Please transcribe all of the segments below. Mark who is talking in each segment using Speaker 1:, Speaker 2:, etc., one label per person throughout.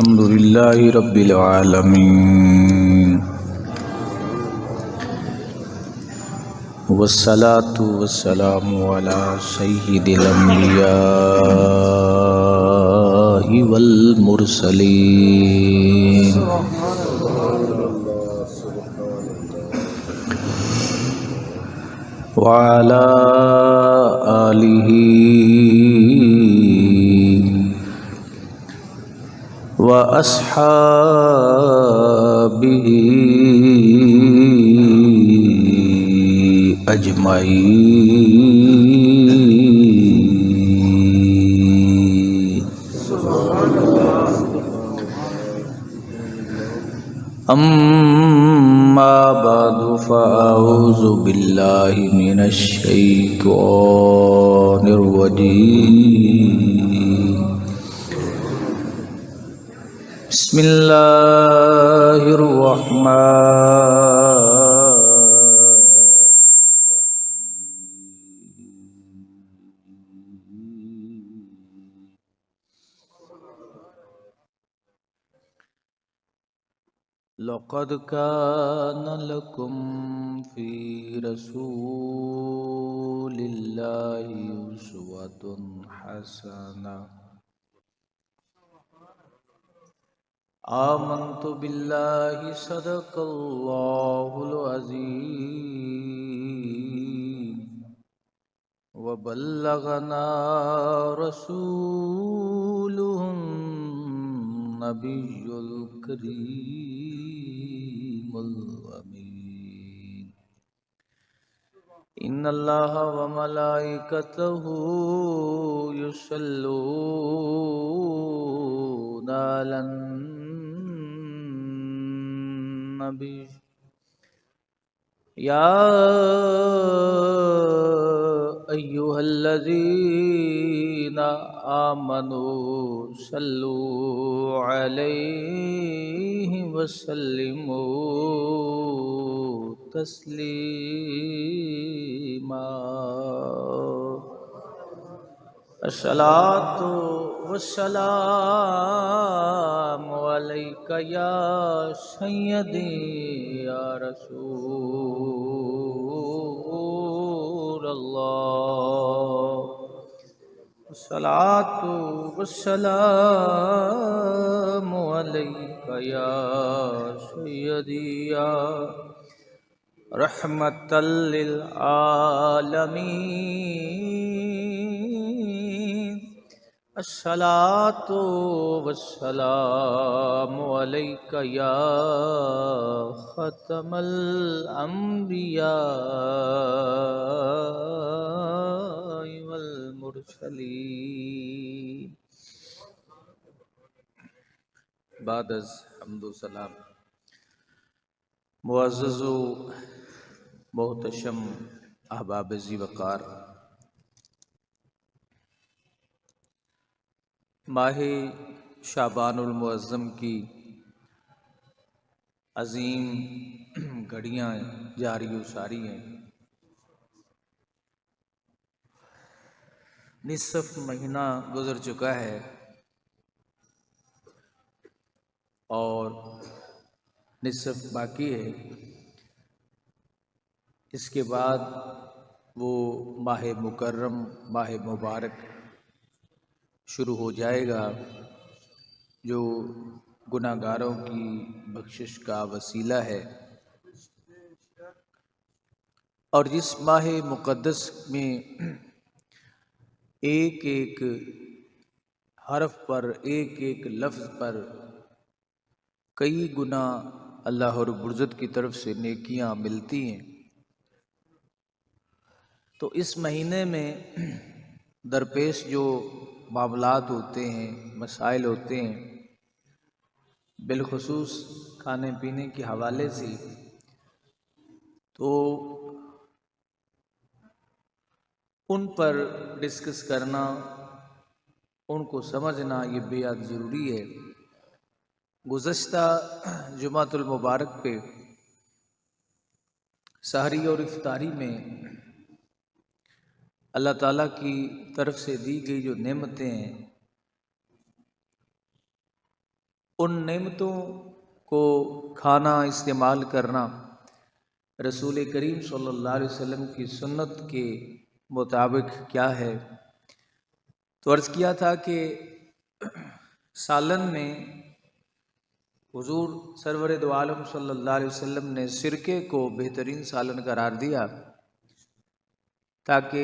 Speaker 1: الحمد لله رب العالمين والصلاة والسلام على سيد الأنبياء والمرسلين وعلى آله وأصحابه أجمعين. أما بعد فأعوذ بالله من الشيطان الرجيم. بسم الله الرحمن لقد كان لكم في رسول الله أسوة حسنة. آمنت بالله صدق الله العظيم وبلغنا رسوله النبي الكريم الأمين. إن الله وملائكته يصلون على النبي يا أيها الذين آمنوا صلوا عليه وسلموا تسليما. الصلاة والسلام عليك يا سيدي يا رسول الله. الصلاة والسلام عليك يا سيدي يا رحمة للعالمين. الصلاة والسلام عليك يا ختم الأنبياء والمرسلين. بعد از حمد و سلام، معزز و محتشم احباب ذی وقار، ماہ شعبان المعظم کی عظیم گھڑیاں جاری و ساری ہیں. نصف مہینہ گزر چکا ہے اور نصف باقی ہے. اس کے بعد وہ ماہ مکرم، ماہ مبارک شروع ہو جائے گا جو گناہ گاروں کی بخشش کا وسیلہ ہے. اور جس ماہ مقدس میں ایک ایک حرف پر، ایک ایک لفظ پر کئی گنا اللہ رب العزت کی طرف سے نیکیاں ملتی ہیں، تو اس مہینے میں درپیش جو معاملات ہوتے ہیں، مسائل ہوتے ہیں، بالخصوص کھانے پینے کے حوالے سے، تو ان پر ڈسکس کرنا، ان کو سمجھنا یہ بے حد ضروری ہے. گزشتہ جمعۃ المبارک پہ سحری اور افطاری میں اللہ تعالیٰ کی طرف سے دی گئی جو نعمتیں ہیں ان نعمتوں کو کھانا استعمال کرنا رسول کریم صلی اللہ علیہ وسلم کی سنت کے مطابق کیا ہے؟ تو عرض کیا تھا کہ سالن میں حضور سرور دو عالم صلی اللہ علیہ وسلم نے سرکے کو بہترین سالن قرار دیا تاکہ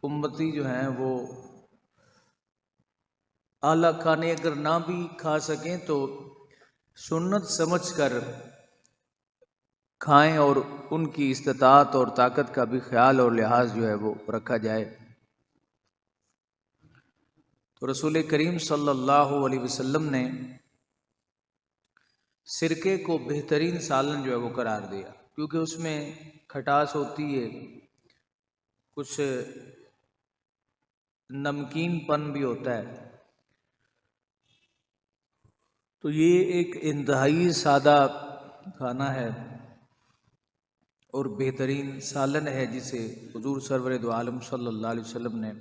Speaker 1: امتی جو ہیں وہ اعلیٰ کھانے اگر نہ بھی کھا سکیں تو سنت سمجھ کر کھائیں اور ان کی استطاعت اور طاقت کا بھی خیال اور لحاظ جو ہے وہ رکھا جائے۔ تو رسول کریم صلی اللہ علیہ وسلم نے سرکے کو بہترین سالن جو ہے وہ قرار دیا، کیونکہ اس میں کھٹاس ہوتی ہے، کچھ نمکین پن بھی ہوتا ہے، تو یہ ایک انتہائی سادہ کھانا ہے اور بہترین سالن ہے جسے حضور سرور دو عالم صلی اللہ علیہ وسلم نے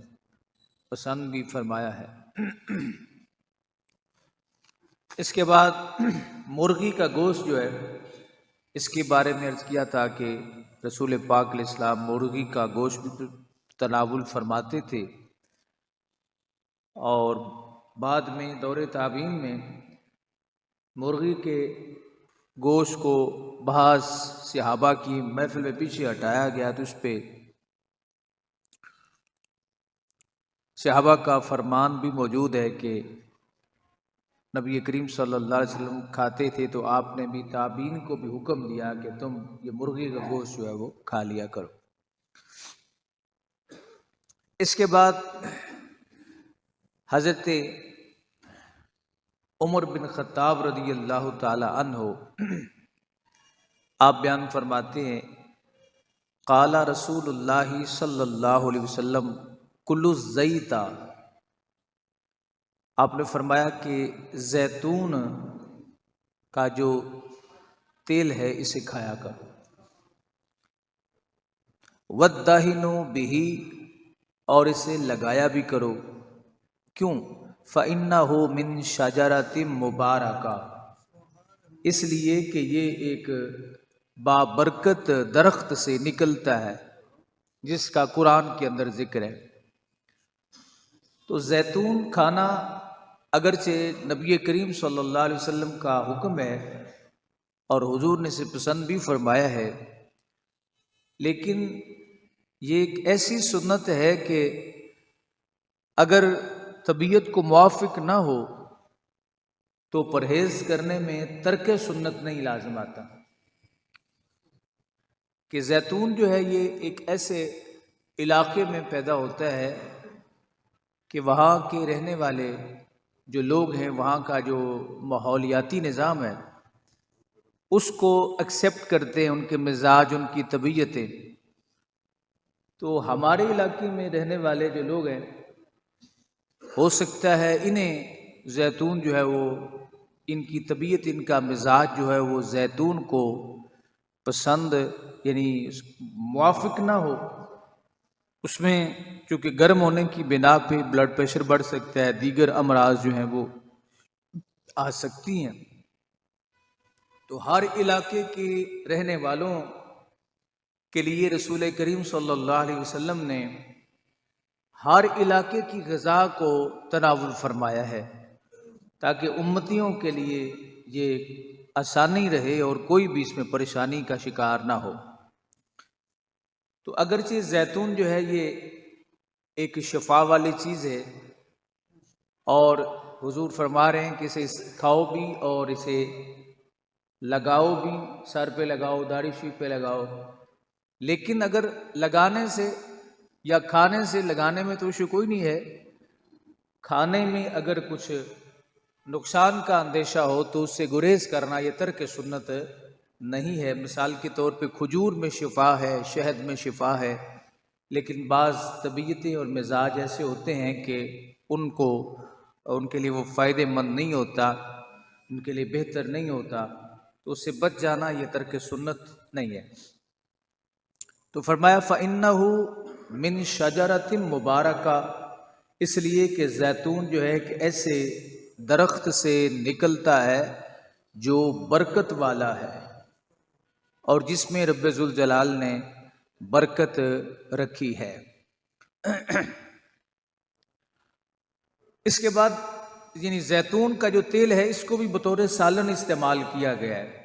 Speaker 1: پسند بھی فرمایا ہے۔ اس کے بعد مرغی کا گوشت جو ہے اس کے بارے میں عرض کیا تھا کہ رسول پاک علیہ السلام مرغی کا گوشت بھی تناول فرماتے تھے، اور بعد میں دور تابعین میں مرغی کے گوشت کو بعض صحابہ کی محفل میں پیچھے ہٹایا گیا، تو اس پہ صحابہ کا فرمان بھی موجود ہے کہ نبی کریم صلی اللہ علیہ وسلم کھاتے تھے تو آپ نے بھی تابعین کو بھی حکم دیا کہ تم یہ مرغی کا گوشت جو ہے وہ کھا لیا کرو۔ اس کے بعد حضرت عمر بن خطاب رضی اللہ تعالی عنہ آپ بیان فرماتے ہیں، قال رسول اللہ صلی اللہ علیہ وسلم کل الزیت، آپ نے فرمایا کہ زیتون کا جو تیل ہے اسے کھایا کرو، وَالدَّهِنُ بِهِ، اور اسے لگایا بھی کرو، کیوں؟ فَإِنَّهُ مِن شَجَرَةٍ مُبَارَكَةٍ، اس لیے کہ یہ ایک بابرکت درخت سے نکلتا ہے جس کا قرآن کے اندر ذکر ہے۔ تو زیتون کھانا اگرچہ نبی کریم صلی اللہ علیہ وسلم کا حکم ہے اور حضور نے اسے پسند بھی فرمایا ہے، لیکن یہ ایک ایسی سنت ہے کہ اگر طبیعت کو موافق نہ ہو تو پرہیز کرنے میں ترک سنت نہیں لازم آتا، کہ زیتون جو ہے یہ ایک ایسے علاقے میں پیدا ہوتا ہے کہ وہاں کے رہنے والے جو لوگ ہیں، وہاں کا جو ماحولیاتی نظام ہے اس کو ایکسیپٹ کرتے ہیں، ان کے مزاج، ان کی طبیعتیں۔ تو ہمارے علاقے میں رہنے والے جو لوگ ہیں ہو سکتا ہے انہیں زیتون جو ہے وہ، ان کی طبیعت، ان کا مزاج جو ہے وہ زیتون کو پسند یعنی موافق نہ ہو، اس میں چونکہ گرم ہونے کی بنا پہ بلڈ پریشر بڑھ سکتا ہے، دیگر امراض جو ہیں وہ آ سکتی ہیں۔ تو ہر علاقے کے رہنے والوں کے لیے رسول کریم صلی اللہ علیہ وسلم نے ہر علاقے کی غذا کو تناول فرمایا ہے تاکہ امتیوں کے لیے یہ آسانی رہے اور کوئی بھی اس میں پریشانی کا شکار نہ ہو۔ تو اگرچہ زیتون جو ہے یہ ایک شفا والی چیز ہے اور حضور فرما رہے ہیں کہ اسے کھاؤ بھی اور اسے لگاؤ بھی، سر پہ لگاؤ، داڑھی شریف پہ لگاؤ، لیکن اگر لگانے سے یا کھانے سے لگانے میں تو ایشو کوئی نہیں ہے، کھانے میں اگر کچھ نقصان کا اندیشہ ہو تو اس سے گریز کرنا یہ ترک سنت نہیں ہے۔ مثال کے طور پہ کھجور میں شفا ہے، شہد میں شفا ہے، لیکن بعض طبیعتیں اور مزاج ایسے ہوتے ہیں کہ ان کے لیے وہ فائدہ مند نہیں ہوتا، ان کے لیے بہتر نہیں ہوتا، تو اس سے بچ جانا یہ ترک سنت نہیں ہے۔ تو فرمایا فَإِنَّهُ مِن شَجَرَةٍ مُبَارَكَةٍ، اس لیے کہ زیتون جو ہے ایک ایسے درخت سے نکلتا ہے جو برکت والا ہے اور جس میں رب ذوالجلال نے برکت رکھی ہے۔ اس کے بعد یعنی زیتون کا جو تیل ہے اس کو بھی بطور سالن استعمال کیا گیا ہے۔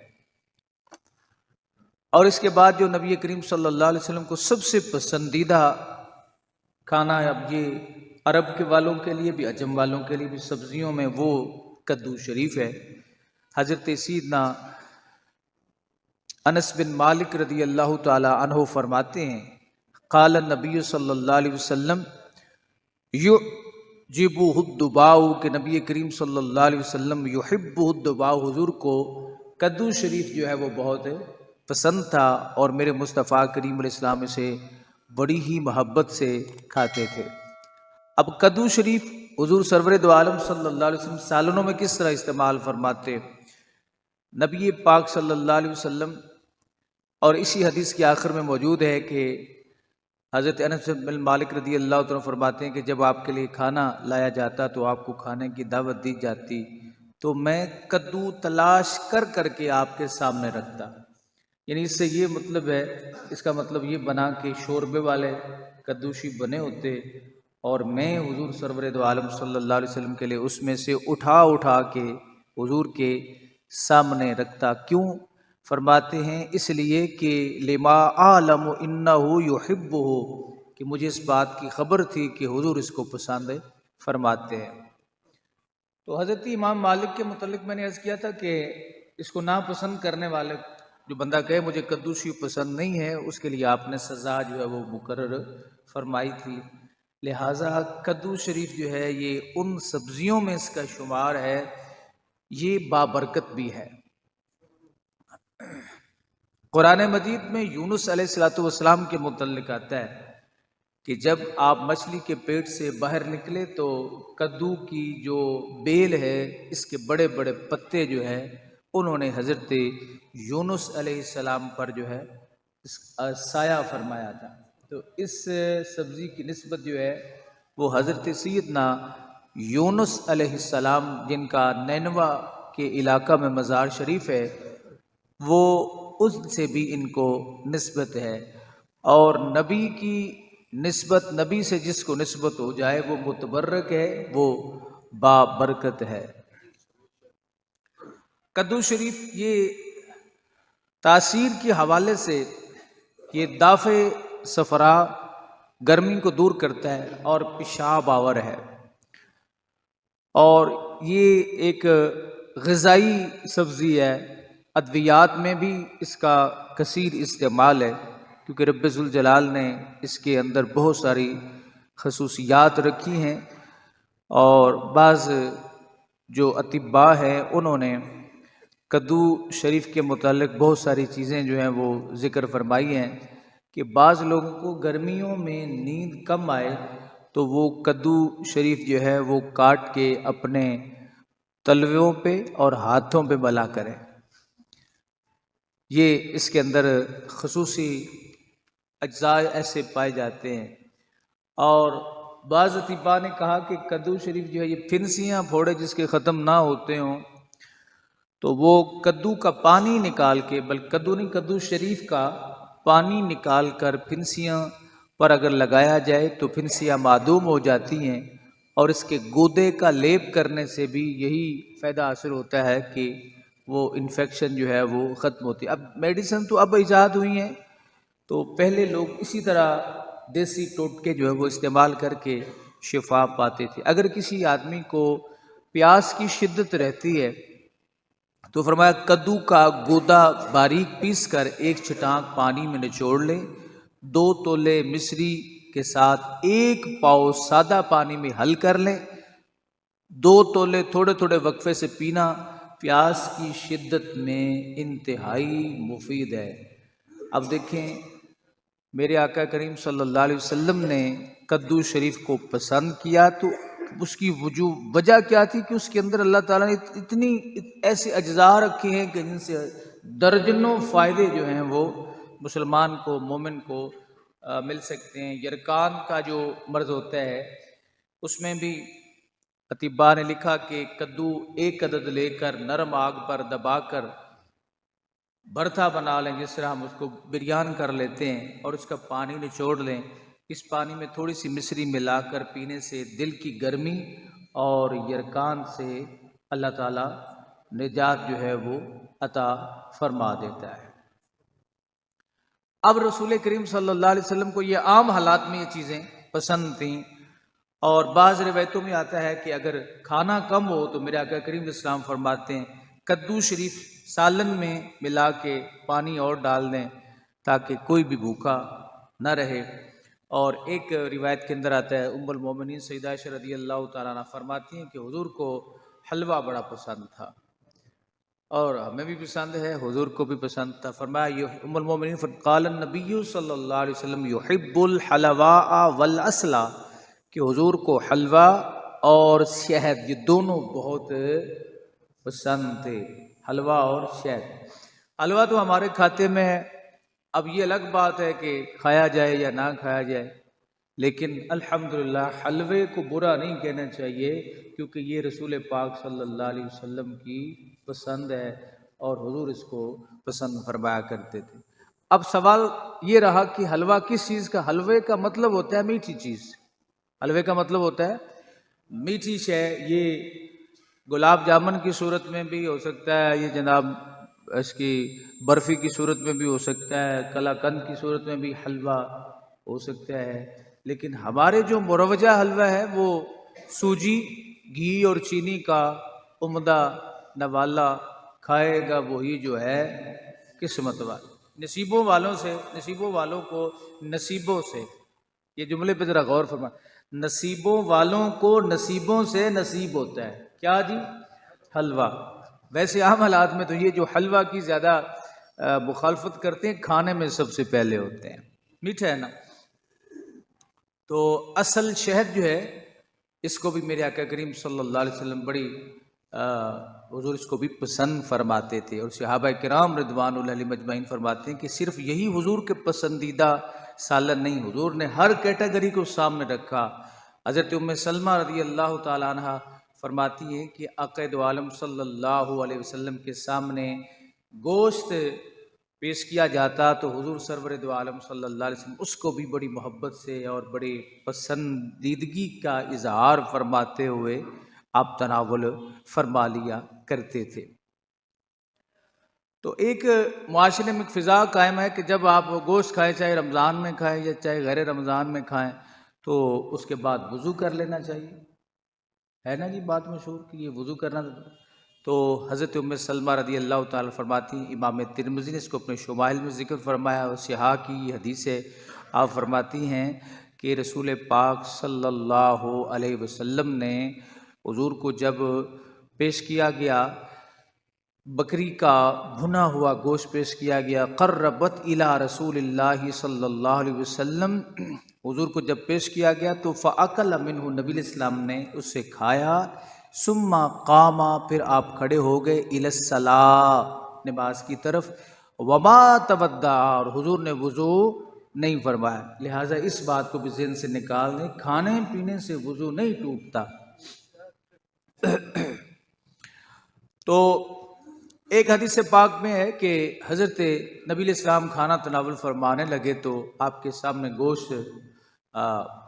Speaker 1: اور اس کے بعد جو نبی کریم صلی اللہ علیہ وسلم کو سب سے پسندیدہ کھانا ہے، اب یہ عرب کے والوں کے لیے بھی عجم والوں کے لیے بھی سبزیوں میں، وہ کدو شریف ہے۔ حضرت سیدنا انس بن مالک رضی اللہ تعالی عنہ فرماتے ہیں، قال النبی صلی اللہ علیہ وسلم یعجبہ الدباء، کہ نبی کریم صلی اللہ علیہ وسلم یحبہ الدباء، حضور کو کدو شریف جو ہے وہ بہت پسند تھا اور میرے مصطفیٰ کریم علیہ السلام اسے بڑی ہی محبت سے کھاتے تھے۔ اب کدو شریف حضور سرور دو عالم صلی اللہ علیہ وسلم سالنوں میں کس طرح استعمال فرماتے؟ نبی پاک صلی اللہ علیہ وسلم، اور اسی حدیث کے آخر میں موجود ہے کہ حضرت انس بن مالک رضی اللہ عنہ فرماتے ہیں کہ جب آپ کے لیے کھانا لایا جاتا تو آپ کو کھانے کی دعوت دی جاتی تو میں کدو تلاش کر کر کے آپ کے سامنے رکھتا۔ یعنی اس سے یہ مطلب ہے، اس کا مطلب یہ بنا کہ شوربے والے کدوشی بنے ہوتے اور میں حضور سرور دو عالم صلی اللہ علیہ وسلم کے لیے اس میں سے اٹھا اٹھا کے حضور کے سامنے رکھتا۔ کیوں؟ فرماتے ہیں اس لیے کہ لما عالم انہ یحبہ، کہ مجھے اس بات کی خبر تھی کہ حضور اس کو پسند فرماتے ہیں۔ تو حضرت امام مالک کے متعلق میں نے عرض کیا تھا کہ اس کو ناپسند کرنے والے جو بندہ کہے مجھے کدو شریف پسند نہیں ہے، اس کے لیے آپ نے سزا جو ہے وہ مقرر فرمائی تھی۔ لہٰذا کدو شریف جو ہے یہ ان سبزیوں میں اس کا شمار ہے، یہ بابرکت بھی ہے۔ قرآن مجید میں یونس علیہ السلام کے متعلق آتا ہے کہ جب آپ مچھلی کے پیٹ سے باہر نکلے تو کدو کی جو بیل ہے اس کے بڑے بڑے پتے جو ہے انہوں نے حضرت یونس علیہ السلام پر جو ہے سایہ فرمایا تھا۔ تو اس سبزی کی نسبت جو ہے وہ حضرت سیدنا یونس علیہ السلام، جن کا نینوا کے علاقہ میں مزار شریف ہے، وہ اس سے بھی ان کو نسبت ہے۔ اور نبی کی نسبت، نبی سے جس کو نسبت ہو جائے وہ متبرک ہے، وہ بابرکت ہے۔ کدو شریف یہ تاثیر کے حوالے سے یہ دافع صفرا، گرمی کو دور کرتا ہے اور پیشاب آور ہے، اور یہ ایک غذائی سبزی ہے۔ ادویات میں بھی اس کا کثیر استعمال ہے، کیونکہ رب ذوالجلال نے اس کے اندر بہت ساری خصوصیات رکھی ہیں، اور بعض جو اطباء ہیں انہوں نے کدو شریف کے متعلق بہت ساری چیزیں جو ہیں وہ ذکر فرمائی ہیں کہ بعض لوگوں کو گرمیوں میں نیند کم آئے تو وہ کدو شریف جو ہے وہ کاٹ کے اپنے تلووں پہ اور ہاتھوں پہ ملا کریں۔ یہ اس کے اندر خصوصی اجزاء ایسے پائے جاتے ہیں۔ اور بعض اطباء نے کہا کہ کدو شریف جو ہے یہ پھنسیاں پھوڑے جس کے ختم نہ ہوتے ہوں تو وہ کدو کا پانی نکال کے، بلکہ کدو نہیں، کدو شریف کا پانی نکال کر پھنسیاں پر اگر لگایا جائے تو پھنسیاں معدوم ہو جاتی ہیں، اور اس کے گودے کا لیپ کرنے سے بھی یہی فائدہ حاصل ہوتا ہے کہ وہ انفیکشن جو ہے وہ ختم ہوتی ہے۔ اب میڈیسن تو اب ایجاد ہوئی ہیں، تو پہلے لوگ اسی طرح دیسی ٹوٹکے جو ہے وہ استعمال کر کے شفا پاتے تھے۔ اگر کسی آدمی کو پیاس کی شدت رہتی ہے تو فرمایا کدو کا گودا باریک پیس کر ایک چھٹانک پانی میں نچوڑ لے، 2 تولے مصری کے ساتھ 1 پاؤ سادہ پانی میں حل کر لیں، 2 تولے تھوڑے تھوڑے وقفے سے پینا پیاس کی شدت میں انتہائی مفید ہے۔ اب دیکھیں میرے آقا کریم صلی اللہ علیہ وسلم نے کدو شریف کو پسند کیا تو اس کی وجہ کیا تھی کہ اس کے اندر اللہ تعالیٰ نے اتنی ایسے اجزاء رکھے ہیں کہ جن سے درجنوں فائدے جو ہیں وہ مسلمان کو، مومن کو مل سکتے ہیں۔ یرکان کا جو مرض ہوتا ہے اس میں بھی اطباء نے لکھا کہ کدو ایک عدد لے کر نرم آگ پر دبا کر بھرتا بنا لیں، جس طرح ہم اس کو بریان کر لیتے ہیں، اور اس کا پانی نچوڑ لیں۔ اس پانی میں تھوڑی سی مصری ملا کر پینے سے دل کی گرمی اور یرکان سے اللہ تعالیٰ نجات جو ہے وہ عطا فرما دیتا ہے۔ اب رسول کریم صلی اللہ علیہ وسلم کو یہ عام حالات میں یہ چیزیں پسند تھیں، اور بعض روایتوں میں آتا ہے کہ اگر کھانا کم ہو تو میرے آقا کریم اسلام فرماتے ہیں کدو شریف سالن میں ملا کے پانی اور ڈال دیں تاکہ کوئی بھی بھوکا نہ رہے۔ اور ایک روایت کے اندر آتا ہے ام المومنین سیدہ عائشہ رضی اللہ تعالیٰ عنہ فرماتی ہیں کہ حضور کو حلوہ بڑا پسند تھا، اور ہمیں بھی پسند ہے، حضور کو بھی پسند تھا۔ فرمایا یہ ام المومنین قال النبی صلی اللہ علیہ وسلم یحب الحلواء والعسل، کہ حضور کو حلوہ اور شہد یہ دونوں بہت پسند تھے، حلوہ اور شہد۔ حلوہ تو ہمارے کھاتے میں ہے، اب یہ الگ بات ہے کہ کھایا جائے یا نہ کھایا جائے، لیکن الحمدللہ حلوے کو برا نہیں کہنا چاہیے، کیونکہ یہ رسول پاک صلی اللہ علیہ وسلم کی پسند ہے اور حضور اس کو پسند فرمایا کرتے تھے۔ اب سوال یہ رہا کہ حلوہ کس چیز کا؟ حلوے کا مطلب ہوتا ہے میٹھی چیز، حلوے کا مطلب ہوتا ہے میٹھی شے۔ یہ گلاب جامن کی صورت میں بھی ہو سکتا ہے، یہ جناب اس کی برفی کی صورت میں بھی ہو سکتا ہے، کلا کند کی صورت میں بھی حلوہ ہو سکتا ہے، لیکن ہمارے جو مروجہ حلوہ ہے وہ سوجی، گھی اور چینی کا عمدہ نوالا کھائے گا وہی جو ہے قسمت والا۔ نصیبوں والوں سے، نصیبوں والوں کو نصیبوں سے، یہ جملے پہ ذرا غور فرما، نصیبوں والوں کو نصیبوں سے نصیب ہوتا ہے کیا جی؟ حلوہ۔ ویسے عام حالات میں تو یہ جو حلوہ کی زیادہ مخالفت کرتے ہیں کھانے میں سب سے پہلے ہوتے ہیں، میٹھا ہے نا۔ تو اصل شہد جو ہے اس کو بھی میرے آقا کریم صلی اللہ علیہ وسلم بڑی حضور اس کو بھی پسند فرماتے تھے، اور صحابہ کرام رضوان اللہ علیہم اجمعین فرماتے ہیں کہ صرف یہی حضور کے پسندیدہ سالن نہیں، حضور نے ہر کیٹیگری کو سامنے رکھا۔ حضرت ام سلمہ رضی اللہ تعالی عنہ فرماتی ہیں کہ آقا دو عالم صلی اللہ علیہ وسلم کے سامنے گوشت پیش کیا جاتا تو حضور سرور دو عالم صلی اللہ علیہ وسلم اس کو بھی بڑی محبت سے اور بڑی پسندیدگی کا اظہار فرماتے ہوئے آپ تناول فرما لیا کرتے تھے۔ تو ایک معاشرے میں ایک فضا قائم ہے کہ جب آپ گوشت کھائیں، چاہے رمضان میں کھائیں یا چاہے غیر رمضان میں کھائیں، تو اس کے بعد وضو کر لینا چاہیے، ہے نا جی بات مشہور کہ یہ وضو کرنا۔ تو حضرت ام سلمہ رضی اللہ تعالی فرماتی ہیں، امام ترمذی نے اس کو اپنے شمائل میں ذکر فرمایا، اور صحاح کی یہ حدیث ہے، آپ فرماتی ہیں کہ رسول پاک صلی اللہ علیہ وسلم نے حضور کو جب پیش کیا گیا بکری کا بھنا ہوا گوشت پیش کیا گیا، قربت الی رسول اللہ صلی اللہ علیہ وسلم، حضور کو جب پیش کیا گیا تو فاکل منہ، نبی علیہ السلام نے اس سے کھایا، ثم قام، پھر آپ کھڑے ہو گئے، الی الصلاۃ، نماز کی طرف، وما تودع، اور حضور نے وضو نہیں فرمایا۔ لہٰذا اس بات کو بھی ذہن سے نکال دیں، کھانے پینے سے وضو نہیں ٹوٹتا۔ تو ایک حدیث پاک میں ہے کہ حضرت نبی علیہ السلام کھانا تناول فرمانے لگے تو آپ کے سامنے گوشت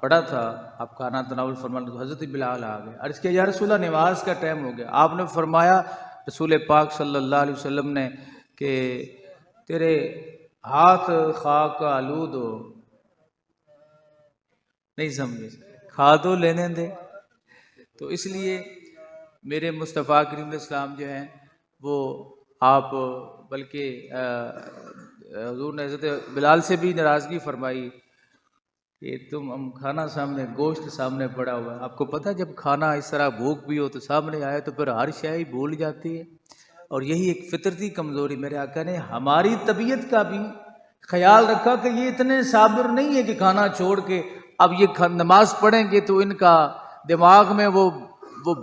Speaker 1: پڑا تھا، آپ کھانا تناول فرمانے تو حضرت بلال آ گئے، عرض کیا یا رسول اللہ نماز کا ٹائم ہو گیا۔ آپ نے فرمایا رسول پاک صلی اللہ علیہ وسلم نے کہ تیرے ہاتھ خاک کا آلود ہو، نہیں سمجھے، کھا دو لینے دے۔ تو اس لیے میرے مصطفیٰ کریم علیہ السلام جو ہیں وہ آپ بلکہ حضور نے حضرت بلال سے بھی ناراضگی فرمائی کہ تم کھانا سامنے، گوشت سامنے پڑا ہوا ہے، آپ کو پتہ جب کھانا اس طرح بھوک بھی ہو تو سامنے آئے تو پھر ہر شے بھول جاتی ہے، اور یہی ایک فطرتی کمزوری میرے آقا نے ہماری طبیعت کا بھی خیال رکھا کہ یہ اتنے صابر نہیں ہے کہ کھانا چھوڑ کے اب یہ نماز پڑھیں گے تو ان کا دماغ میں وہ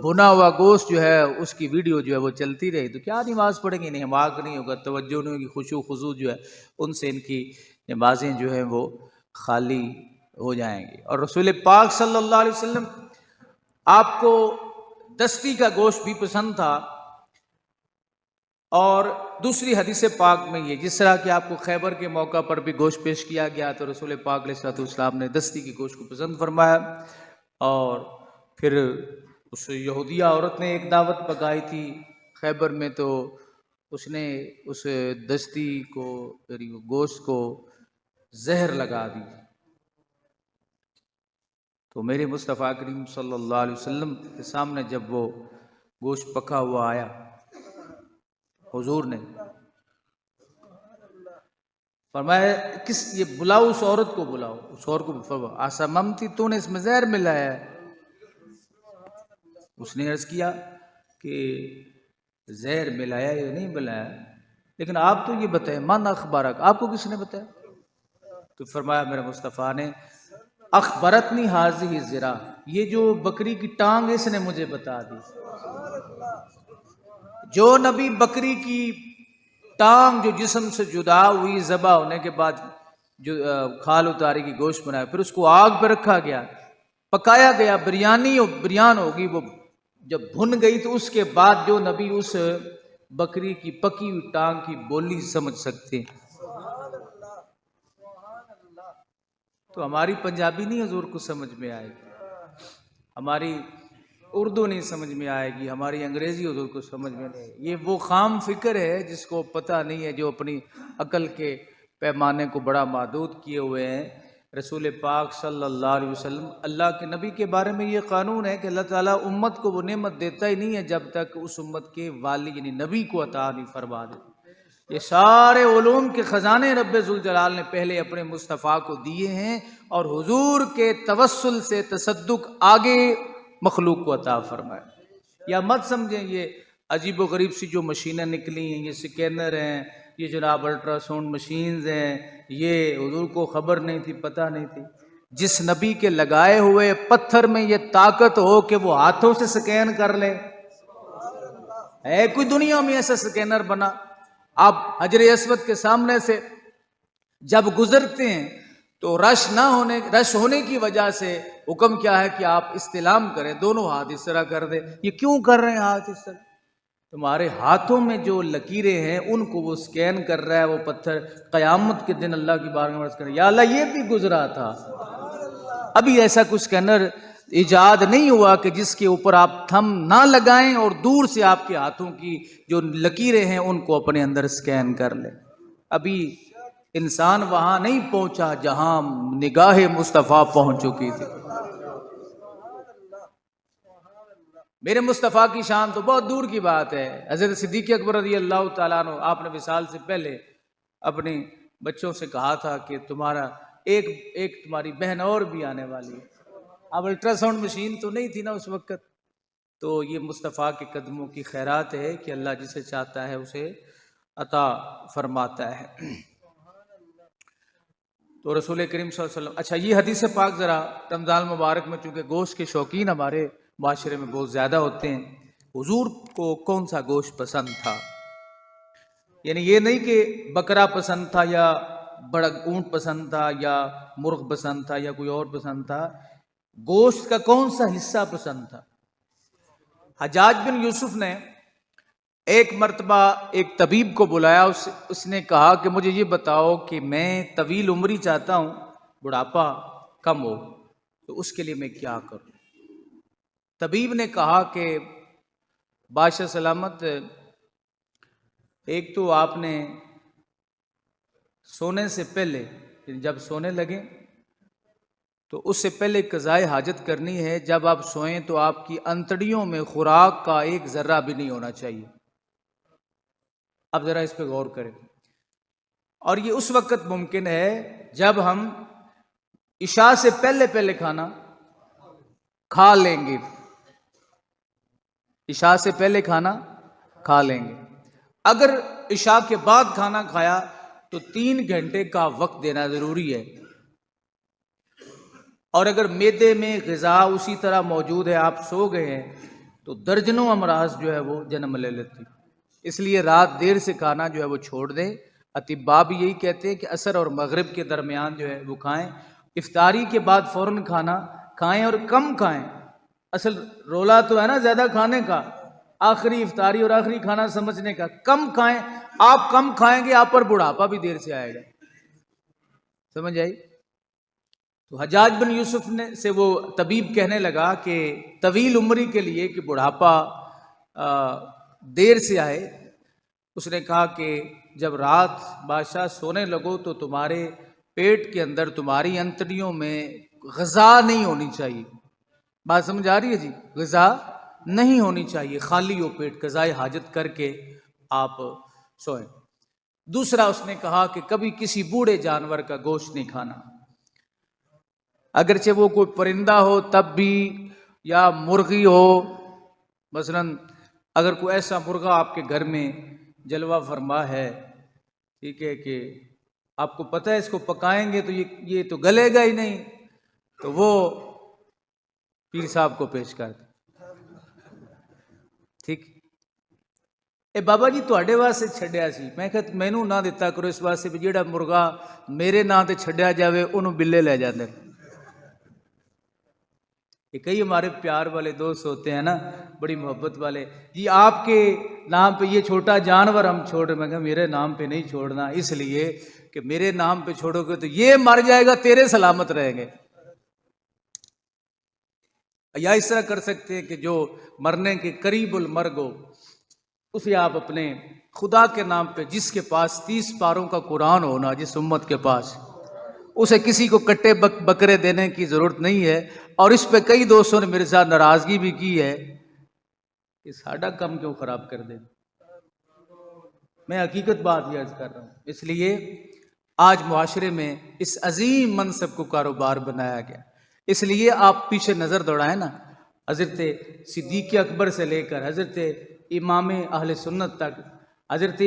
Speaker 1: بھنا ہوا گوشت جو ہے اس کی ویڈیو جو ہے وہ چلتی رہی تو کیا نماز پڑھیں گے، دماغ نہیں ہوگا، توجہ نہیں ہوگی، خشوع خضوع جو ہے ان سے ان کی نمازیں جو ہیں وہ خالی ہو جائیں گی۔ اور رسول پاک صلی اللہ علیہ وسلم آپ کو دستی کا گوشت بھی پسند تھا. اور دوسری حدیث پاک میں یہ، جس طرح کہ آپ کو خیبر کے موقع پر بھی گوشت پیش کیا گیا تو رسول پاک علیہ الصلوۃ والسلام نے دستی کے گوشت کو پسند فرمایا. اور پھر اس یہودیہ عورت نے ایک دعوت پکائی تھی خیبر میں، تو اس نے اس دستی کو گوشت کو زہر لگا دی. تو میرے مصطفیٰ کریم صلی اللہ علیہ وسلم کے سامنے جب وہ گوشت پکا ہوا آیا، حضور نے فرمایا یہ بلاؤ اس عورت کو، بلاؤ اس عورت کو. فرمایا آسممتی، تو نے اس میں زہر ملایا ہے. اس نے عرض کیا کہ زہر ملایا یا نہیں ملایا، لیکن آپ تو یہ بتائیں من اخبارک، آپ کو کس نے بتایا؟ تو فرمایا میرے مصطفیٰ نے اخبرتنی حاضی زرا، یہ جو بکری کی ٹانگ اس نے مجھے بتا دی. جو نبی بکری کی ٹانگ جو جسم سے جدا ہوئی ذبح ہونے کے بعد جو کھال اتاری کی گوشت بنایا، پھر اس کو آگ پہ رکھا گیا، پکایا گیا، بریان ہوگی، وہ جب بھن گئی تو اس کے بعد جو نبی اس بکری کی پکی ہوئی ٹانگ کی بولی سمجھ سکتے. تو ہماری پنجابی نہیں حضور کو سمجھ میں آئے گی، ہماری اردو نہیں سمجھ میں آئے گی، ہماری انگریزی حضور کو سمجھ میں نہیں. یہ وہ خام فکر ہے جس کو پتہ نہیں ہے، جو اپنی عقل کے پیمانے کو بڑا محدود کیے ہوئے ہیں. رسول پاک صلی اللہ علیہ وسلم، اللہ کے نبی کے بارے میں یہ قانون ہے کہ اللہ تعالیٰ امت کو وہ نعمت دیتا ہی نہیں ہے جب تک اس امت کے والی یعنی نبی کو عطا نہیں فرما دے. یہ سارے علوم کے خزانے رب ذوالجلال نے پہلے اپنے مصطفیٰ کو دیے ہیں، اور حضور کے توسل سے تصدق آگے مخلوق کو عطا فرمایا. یا مت سمجھیں یہ عجیب و غریب سی جو مشینیں نکلی ہیں، یہ سکینر ہیں، یہ جناب الٹرا ساؤنڈ مشینز ہیں، یہ حضور کو خبر نہیں تھی، پتہ نہیں تھی. جس نبی کے لگائے ہوئے پتھر میں یہ طاقت ہو کہ وہ ہاتھوں سے سکین کر لے، ہے کوئی دنیا میں ایسا سکینر بنا؟ آپ حجر اسود کے سامنے سے جب گزرتے ہیں تو رش ہونے کی وجہ سے حکم کیا ہے کہ آپ استلام کریں، دونوں ہاتھ اس طرح کر دیں. یہ کیوں کر رہے ہیں ہاتھ اس طرح؟ تمہارے ہاتھوں میں جو لکیریں ہیں ان کو وہ سکین کر رہا ہے وہ پتھر. قیامت کے دن اللہ کی بارگاہ میں عرض کریں یا اللہ یہ بھی گزرا تھا. ابھی ایسا کچھ سکینر ایجاد نہیں ہوا کہ جس کے اوپر آپ تھم نہ لگائیں اور دور سے آپ کے ہاتھوں کی جو لکیریں ہیں ان کو اپنے اندر سکین کر لیں. ابھی انسان وہاں نہیں پہنچا جہاں نگاہ مصطفیٰ پہنچ چکی تھی. میرے مصطفیٰ کی شان تو بہت دور کی بات ہے. حضرت صدیق اکبر رضی اللہ تعالیٰ عنہ، آپ نے وصال سے پہلے اپنے بچوں سے کہا تھا کہ تمہارا ایک تمہاری بہن اور بھی آنے والی ہے. اب الٹرا ساؤنڈ مشین تو نہیں تھی نا اس وقت. تو یہ مصطفیٰ کے قدموں کی خیرات ہے کہ اللہ جسے چاہتا ہے اسے عطا فرماتا ہے. تو رسول کریم صلی اللہ علیہ وسلم، اچھا یہ حدیث پاک ذرا رمضان مبارک میں چونکہ گوشت کے شوقین ہمارے معاشرے میں بہت زیادہ ہوتے ہیں، حضور کو کون سا گوشت پسند تھا؟ یعنی یہ نہیں کہ بکرا پسند تھا یا بڑا اونٹ پسند تھا یا مرغ پسند تھا یا کوئی اور پسند تھا، گوشت کا کون سا حصہ پسند تھا؟ حجاج بن یوسف نے ایک مرتبہ ایک طبیب کو بلایا، اس نے کہا کہ مجھے یہ بتاؤ کہ میں طویل عمری چاہتا ہوں، بڑھاپا کم ہو، تو اس کے لیے میں کیا کروں؟ طبیب نے کہا کہ بادشاہ سلامت، ایک تو آپ نے سونے سے پہلے جب سونے لگیں تو اس سے پہلے قضائے حاجت کرنی ہے. جب آپ سوئیں تو آپ کی انتڑیوں میں خوراک کا ایک ذرہ بھی نہیں ہونا چاہیے. اب ذرا اس پہ غور کریں. اور یہ اس وقت ممکن ہے جب ہم عشاء سے پہلے کھانا کھا لیں گے. عشاء سے پہلے کھانا کھا لیں گے. اگر عشاء کے بعد کھانا کھایا تو 3 گھنٹے کا وقت دینا ضروری ہے. اور اگر معدے میں غذا اسی طرح موجود ہے، آپ سو گئے ہیں، تو درجنوں امراض جو ہے وہ جنم لے لیتی. اس لیے رات دیر سے کھانا جو ہے وہ چھوڑ دیں. اطباء بھی یہی کہتے ہیں کہ عصر اور مغرب کے درمیان جو ہے وہ کھائیں. افطاری کے بعد فوراً کھانا کھائیں اور کم کھائیں. اصل رولا تو ہے نا زیادہ کھانے کا، آخری افطاری اور آخری کھانا سمجھنے کا. کم کھائیں، آپ کم کھائیں گے آپ پر بڑھاپا بھی دیر سے آئے گا. سمجھ آئی؟ تو حجاج بن یوسف سے وہ طبیب کہنے لگا کہ طویل عمری کے لیے کہ بڑھاپا دیر سے آئے، اس نے کہا کہ جب رات بادشاہ سونے لگو تو تمہارے پیٹ کے اندر، تمہاری انتڑیوں میں غذا نہیں ہونی چاہیے. بات سمجھ آ رہی ہے جی؟ غذا نہیں ہونی چاہیے، خالی ہو پیٹ، قضائے حاجت کر کے آپ سوئیں. دوسرا اس نے کہا کہ کبھی کسی بوڑھے جانور کا گوشت نہیں کھانا، اگرچہ وہ کوئی پرندہ ہو تب بھی، یا مرغی ہو. مثلا اگر کوئی ایسا مرغا آپ کے گھر میں جلوہ فرما ہے، ٹھیک ہے، کہ آپ کو پتہ ہے اس کو پکائیں گے تو یہ تو گلے گا ہی نہیں، تو وہ پیر صاحب کو پیش کر دیں. ٹھیک. اے بابا جی تواڈے واسطے چھڈیا سی، میں کہ مینوں نہ دتا کرو اس واسطے بھی جیڑا مرغا میرے نام تے چھڈیا جاوے انہوں بلے لے جاندے. یہ کئی ہمارے پیار والے دوست ہوتے ہیں نا، بڑی محبت والے، جی آپ کے نام پہ یہ چھوٹا جانور ہم چھوڑ رہے. میں کہا میرے نام پہ نہیں چھوڑنا، اس لیے کہ میرے نام پہ چھوڑو گے تو یہ مر جائے گا، تیرے سلامت رہیں گے. یا اس طرح کر سکتے ہیں کہ جو مرنے کے قریب المرگ ہو اسے آپ اپنے خدا کے نام پہ، جس کے پاس 30 پاروں کا قرآن ہونا، جس امت کے پاس، اسے کسی کو کٹے بکرے دینے کی ضرورت نہیں ہے. اور اس پہ کئی دوستوں نے میرے ساتھ ناراضگی بھی کی ہے کہ ساڈا کم کیوں خراب کر دے. میں حقیقت بات یہ عرض کر رہا ہوں. اس لیے آج معاشرے میں اس عظیم منصب کو کاروبار بنایا گیا. اس لیے آپ پیچھے نظر دوڑائیں نا، حضرت صدیق اکبر سے لے کر حضرت امام اہل سنت تک، حضرت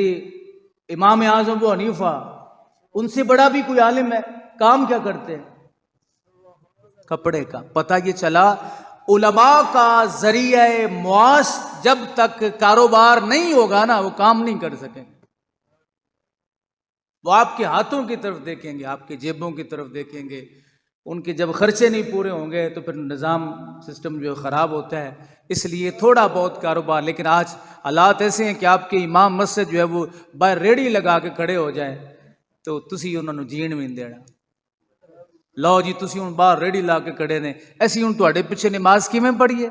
Speaker 1: امام اعظم ابو حنیفہ، ان سے بڑا بھی کوئی عالم ہے؟ کام کیا کرتے ہیں؟ کپڑے کا. پتہ یہ چلا علماء کا ذریعہ معاش جب تک کاروبار نہیں ہوگا نا، وہ کام نہیں کر سکیں. وہ آپ کے ہاتھوں کی طرف دیکھیں گے، آپ کے جیبوں کی طرف دیکھیں گے. ان کے جب خرچے نہیں پورے ہوں گے تو پھر نظام سسٹم جو خراب ہوتا ہے. اس لیے تھوڑا بہت کاروبار. لیکن آج حالات ایسے ہیں کہ آپ کے امام مسجد جو ہے وہ باہر ریڑھی لگا کے کھڑے ہو جائیں تو تسی انہوں نے جین بھی نہیں دینا. لو جی تسی ہوں باہر ریڑھی لا کے کھڑے نے، ایسی ہوں تواڈے پیچھے نماز کیویں پڑھی ہے؟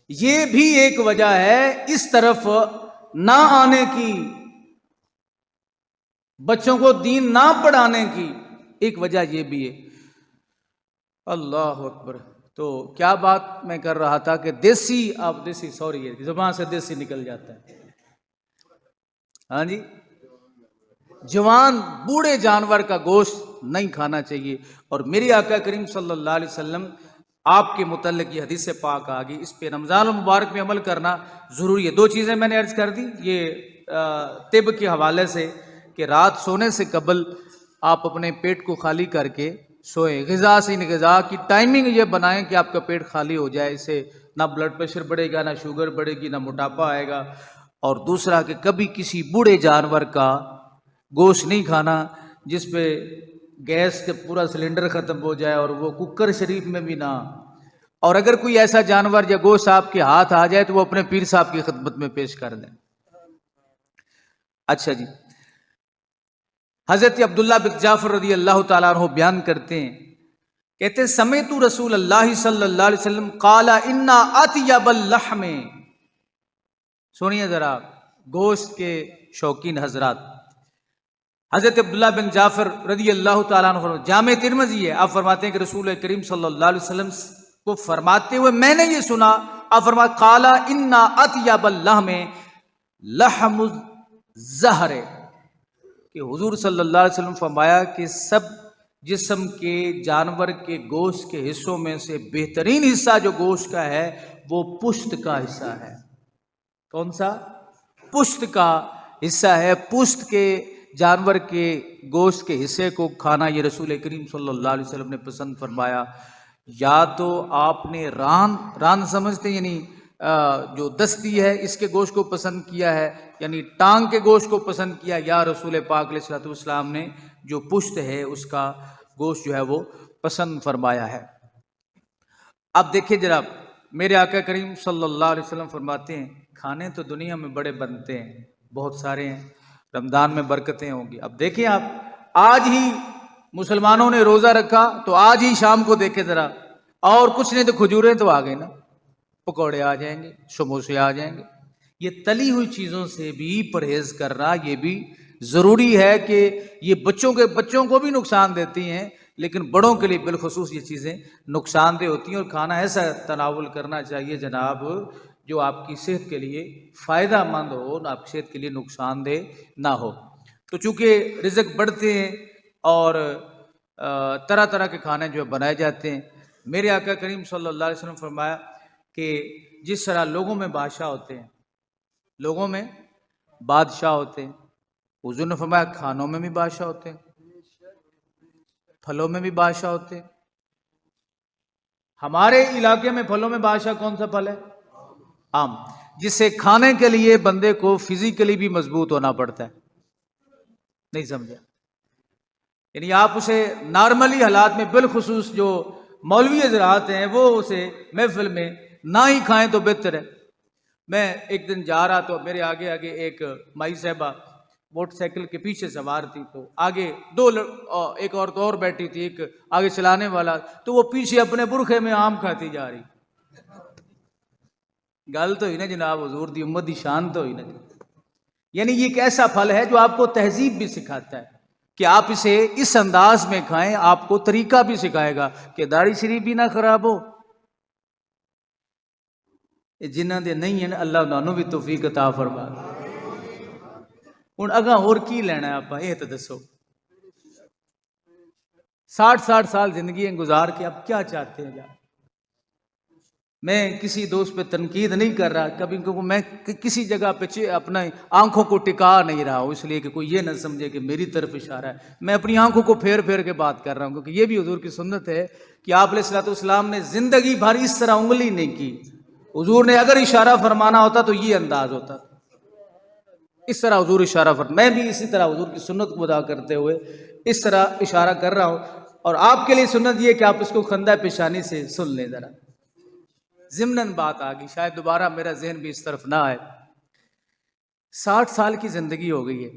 Speaker 1: یہ بھی ایک وجہ ہے اس طرف نہ آنے کی، بچوں کو دین نہ پڑھانے کی. ایک وجہ یہ بھی ہے. اللہ اکبر. تو کیا بات میں کر رہا تھا کہ دیسی سوری ہے، زبان سے دیسی نکل جاتا ہے. ہاں جی، جوان بوڑھے جانور کا گوشت نہیں کھانا چاہیے. اور میری آقا کریم صلی اللہ علیہ وسلم آپ کے متعلق یہ حدیث پاک آ گئی، اس پہ رمضان المبارک میں عمل کرنا ضروری ہے. 2 چیزیں میں نے عرض کر دی یہ طب کے حوالے سے کہ رات سونے سے قبل آپ اپنے پیٹ کو خالی کر کے سوئیں. غذا سے غذا کی ٹائمنگ یہ بنائیں کہ آپ کا پیٹ خالی ہو جائے، اس سے نہ بلڈ پریشر بڑھے گا، نہ شوگر بڑھے گی، نہ موٹاپا آئے گا. اور دوسرا کہ کبھی کسی بوڑھے جانور کا گوشت نہیں کھانا جس پہ گیس کا پورا سلنڈر ختم ہو جائے اور وہ کوکر شریف میں بھی نہ. اور اگر کوئی ایسا جانور یا گوشت آپ کے ہاتھ آ جائے تو وہ اپنے پیر صاحب کی خدمت میں پیش کر دیں. اچھا جی، حضرت عبداللہ بن جعفر رضی اللہ تعالیٰ عنہ بیان کرتے ہیں، کہتے ہیں سمعت رسول اللہ صلی اللہ علیہ وسلم قال ان اطیب اللحم. سنیے ذرا گوشت کے شوقین حضرات، حضرت عبداللہ بن جعفر رضی اللہ تعالیٰ عنہ، جامع ترمذی ہے، آپ فرماتے ہیں کہ رسول کریم صلی اللہ علیہ وسلم کو فرماتے ہوئے میں نے یہ سنا، آپ فرماتے قال ان اطیب اللحم لحم الزہر، کہ حضور صلی اللہ علیہ وسلم فرمایا کہ سب جسم کے جانور کے گوشت کے حصوں میں سے بہترین حصہ جو گوشت کا ہے وہ پشت کا حصہ ہے. کون سا؟ پشت کا حصہ ہے. پشت کے جانور کے گوشت کے حصے کو کھانا یہ رسول کریم صلی اللہ علیہ وسلم نے پسند فرمایا. یا تو آپ نے ران سمجھتے یعنی جو دستی ہے اس کے گوشت کو پسند کیا ہے، یعنی ٹانگ کے گوشت کو پسند کیا، یا رسول پاک علیہ الصلوۃ والسلام نے جو پشت ہے اس کا گوشت جو ہے وہ پسند فرمایا ہے. اب دیکھیں جناب، میرے آقا کریم صلی اللہ علیہ وسلم فرماتے ہیں کھانے تو دنیا میں بڑے بنتے ہیں، بہت سارے ہیں، رمضان میں برکتیں ہوں گی۔ اب دیکھیں آپ، آج ہی مسلمانوں نے روزہ رکھا تو آج ہی شام کو دیکھے ذرا، اور کچھ نہیں تو کھجوریں تو آ گئی نا، پکوڑے آ جائیں گے، سموسے آ جائیں گے۔ یہ تلی ہوئی چیزوں سے بھی پرہیز کرنا یہ بھی ضروری ہے کہ یہ بچوں کو بھی نقصان دیتی ہیں، لیکن بڑوں کے لیے بالخصوص یہ چیزیں نقصان دہ ہوتی ہیں، اور کھانا ایسا تناول کرنا چاہیے جناب جو آپ کی صحت کے لیے فائدہ مند ہو، آپ کی صحت کے لیے نقصان دہ نہ ہو۔ تو چونکہ رزق بڑھتے ہیں اور طرح طرح کے کھانے جو بنائے جاتے ہیں، میرے آقا کریم صلی اللہ علیہ وسلم فرمایا کہ جس طرح لوگوں میں بادشاہ ہوتے ہیں، لوگوں میں بادشاہ ہوتے ہیں، حضور نے فرمایا کھانوں میں بھی بادشاہ ہوتے ہیں، پھلوں میں بھی بادشاہ ہوتے ہیں۔ ہمارے علاقے میں پھلوں میں بادشاہ کون سا پھل ہے؟ آم، جسے کھانے کے لیے بندے کو فزیکلی بھی مضبوط ہونا پڑتا ہے۔ نہیں سمجھا؟ یعنی آپ اسے نارملی حالات میں، بالخصوص جو مولوی حضرات ہیں وہ اسے محفل میں نہ ہی کھائیں تو بہتر ہے۔ میں ایک دن جا رہا تو میرے آگے آگے ایک مائی صاحبہ موٹر سائیکل کے پیچھے سوار تھی، تو آگے ایک عورت اور بیٹھی تھی، ایک آگے چلانے والا، تو وہ پیچھے اپنے برخے میں آم کھاتی جا رہی۔ گل تو ہی نا جناب، حضور دی امت دی شان تو ہی نا۔ یعنی یہ ایک ایسا پھل ہے جو آپ کو تہذیب بھی سکھاتا ہے کہ آپ اسے اس انداز میں کھائیں، آپ کو طریقہ بھی سکھائے گا کہ داڑھی شریف بھی نہ خراب ہو۔ جنہاں دے نہیں ہیں اللہ انہوں بھی توفیق عطا فرما۔ ہن اگاں اور کی لینا ہے آپا، یہ تو دسو۔ 60 سال زندگی گزار کے اب کیا چاہتے ہیں؟ میں کسی دوست پہ تنقید نہیں کر رہا کبھی، کیونکہ میں کسی جگہ پہ اپنا آنکھوں کو ٹکا نہیں رہا ہوں، اس لیے کہ کوئی یہ نہ سمجھے کہ میری طرف اشارہ ہے۔ میں اپنی آنکھوں کو پھیر پھیر کے بات کر رہا ہوں، کیونکہ یہ بھی حضور کی سنت ہے کہ آپ علیہ الصلوۃ والسلام نے زندگی بھر اس طرح انگلی نہیں کی۔ حضور نے اگر اشارہ فرمانا ہوتا تو یہ انداز ہوتا، اس طرح حضور اشارہ فرما۔ میں بھی اسی طرح حضور کی سنت کو ادا کرتے ہوئے اس طرح اشارہ کر رہا ہوں، اور آپ کے لیے سنت یہ کہ آپ اس کو خندہ پیشانی سے سن لیں ذرا۔ ضمناً بات آ گئی، شاید دوبارہ میرا ذہن بھی اس طرف نہ آئے۔ 60 سال کی زندگی ہو گئی ہے،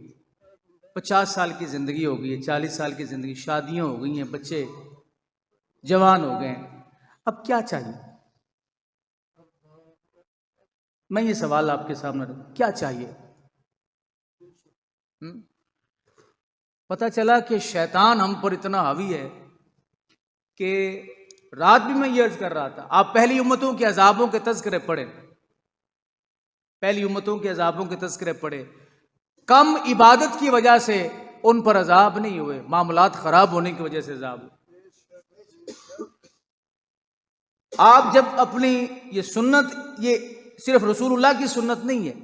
Speaker 1: 50 سال کی زندگی ہو گئی ہے، 40 سال کی زندگی، شادیاں ہو گئی ہیں، بچے جوان ہو گئے ہیں، اب کیا چاہیے؟ میں یہ سوال آپ کے سامنے رکھوں، کیا چاہیے؟ پتہ چلا کہ شیطان ہم پر اتنا حاوی ہے کہ رات بھی میں یہ عرض کر رہا تھا، آپ پہلی امتوں کے عذابوں کے تذکرے پڑھیں، پہلی امتوں کے عذابوں کے تذکرے پڑھیں، کم عبادت کی وجہ سے ان پر عذاب نہیں ہوئے، معاملات خراب ہونے کی وجہ سے عذاب ہوئے۔ آپ جب اپنی یہ سنت، یہ صرف رسول اللہ کی سنت نہیں ہے،